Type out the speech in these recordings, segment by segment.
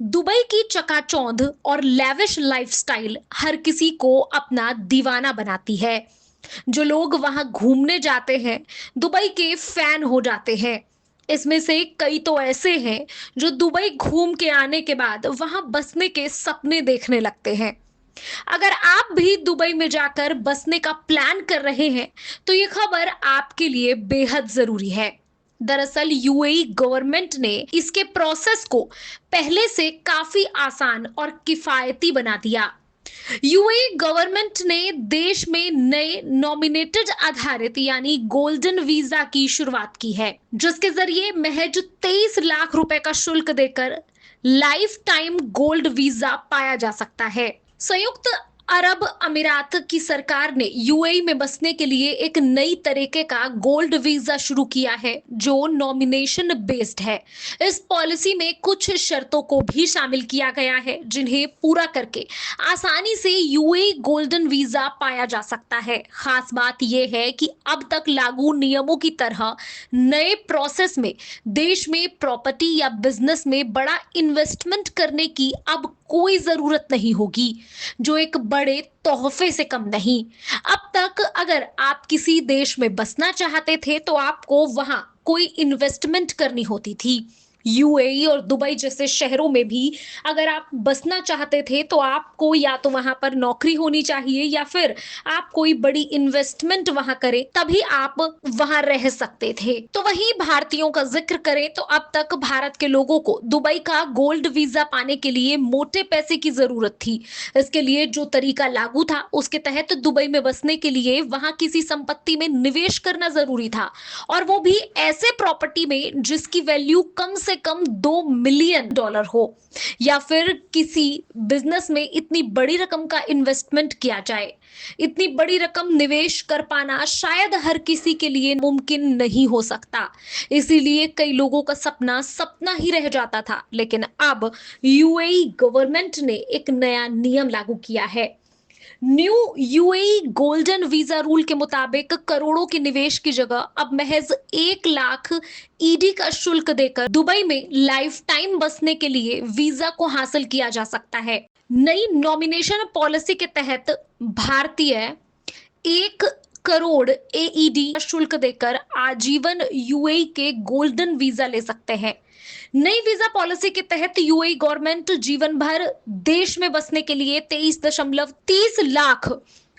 Dubai की चकाचौंध और लेविश लाइफस्टाइल हर किसी को अपना दीवाना बनाती है। जो लोग वहां घूमने जाते हैं, दुबई के फैन हो जाते हैं। इसमें से कई तो ऐसे हैं जो दुबई घूम के आने के बाद वहां बसने के सपने देखने लगते हैं। अगर आप भी दुबई में जाकर बसने का प्लान कर रहे हैं, तो ये खबर आपके लिए बेहद जरूरी है। दरअसल यूएई गवर्नमेंट ने इसके प्रोसेस को पहले से काफी आसान और किफायती बना दिया। यूएई गवर्नमेंट ने देश में नए नॉमिनेटेड आधारित यानी गोल्डन वीजा की शुरुआत की है, जिसके जरिए महज 23 लाख रुपए का शुल्क देकर लाइफ टाइम गोल्ड वीजा पाया जा सकता है। संयुक्त अरब अमीरात की सरकार ने यूएई में बसने के लिए एक नई तरीके का गोल्ड वीजा शुरू किया है, जो नॉमिनेशन बेस्ड है। इस पॉलिसी में कुछ शर्तों को भी शामिल किया गया है, जिन्हें पूरा करके आसानी से यूएई गोल्डन वीजा पाया जा सकता है। खास बात यह है कि अब तक लागू नियमों की तरह नए प्रोसेस में देश में प्रॉपर्टी या बिजनेस में बड़ा इन्वेस्टमेंट करने की अब कोई जरूरत नहीं होगी, जो एक बड़े तोहफे से कम नहीं। अब तक अगर आप किसी देश में बसना चाहते थे, तो आपको वहां कोई इन्वेस्टमेंट करनी होती थी। यूएई और दुबई जैसे शहरों में भी अगर आप बसना चाहते थे, तो आपको या तो वहां पर नौकरी होनी चाहिए या फिर आप कोई बड़ी इन्वेस्टमेंट वहां करें, तभी आप वहां रह सकते थे। तो वहीं भारतीयों का जिक्र करें तो अब तक भारत के लोगों को दुबई का गोल्ड वीजा पाने के लिए मोटे पैसे की जरूरत थी। इसके लिए जो तरीका लागू था, उसके तहत दुबई में बसने के लिए वहां किसी संपत्ति में निवेश करना जरूरी था, और वो भी ऐसे प्रॉपर्टी में जिसकी वैल्यू कम से कम $2 मिलियन हो, या फिर किसी बिजनेस में इतनी बड़ी रकम का इन्वेस्टमेंट किया जाए। इतनी बड़ी रकम निवेश कर पाना शायद हर किसी के लिए मुमकिन नहीं हो सकता। इसीलिए कई लोगों का सपना सपना ही रह जाता था। लेकिन अब यूएई गवर्नमेंट ने एक नया नियम लागू किया है। New UAE golden visa rule के मुताबिक करोड़ों के निवेश की जगह अब महज 1 लाख ईडी का शुल्क देकर दुबई में लाइफ टाइम बसने के लिए वीजा को हासिल किया जा सकता है। नई नॉमिनेशन पॉलिसी के तहत भारतीय 1 करोड़ एईडी शुल्क देकर आजीवन यूएई के गोल्डन वीजा ले सकते हैं। नई वीजा पॉलिसी के तहत यूएई गवर्नमेंट जीवन भर देश में बसने के लिए 23.30 लाख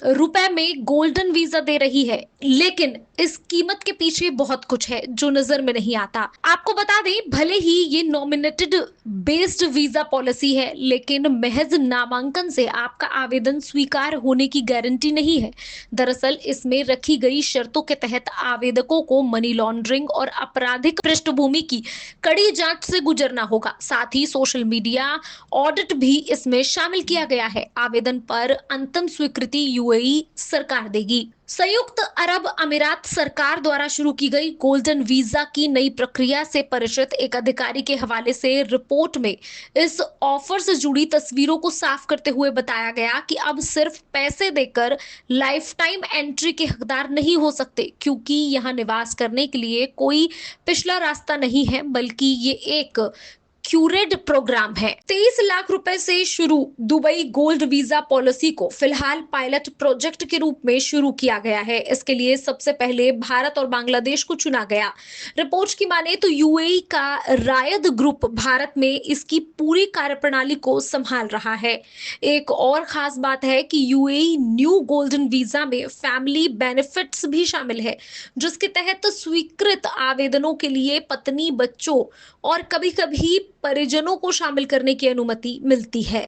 रुपए में गोल्डन वीजा दे रही है। लेकिन इस कीमत के पीछे बहुत कुछ है जो नजर में नहीं आता। आपको बता दें, भले ही ये नॉमिनेटेड बेस्ड वीजा पॉलिसी है, लेकिन महज नामांकन से आपका आवेदन स्वीकार होने की गारंटी नहीं है। दरअसल इसमें रखी गई शर्तों के तहत आवेदकों को मनी लॉन्ड्रिंग और आपराधिक पृष्ठभूमि की कड़ी जांच से गुजरना होगा। साथ ही सोशल मीडिया ऑडिट भी इसमें शामिल किया गया है। आवेदन पर अंतिम स्वीकृति यूएई सरकार देगी। संयुक्त अरब अमीरात सरकार द्वारा शुरू की गई गोल्डन वीजा की नई प्रक्रिया से परिचित एक अधिकारी के हवाले से रिपोर्ट में इस ऑफर से जुड़ी तस्वीरों को साफ करते हुए बताया गया कि अब सिर्फ पैसे देकर लाइफ टाइम एंट्री के हकदार नहीं हो सकते, क्योंकि यहां निवास करने के लिए कोई पिछला रास्ता नहीं है, बल्कि ये एक क्यूरेड प्रोग्राम है। 23 लाख रुपए से शुरू दुबई गोल्ड वीजा पॉलिसी को फिलहाल पायलट प्रोजेक्ट के रूप में शुरू किया गया है। इसके लिए सबसे पहले भारत और बांग्लादेश को चुना गया। रिपोर्ट की माने तो यूएई का रायद ग्रुप भारत में इसकी पूरी कार्यप्रणाली को संभाल रहा है। एक और खास बात है कि यूएई न्यू गोल्डन वीजा में फैमिली बेनिफिट्स भी शामिल है, जिसके तहत स्वीकृत आवेदनों के लिए पत्नी, बच्चों और कभी-कभी परिजनों को शामिल करने की अनुमति मिलती है।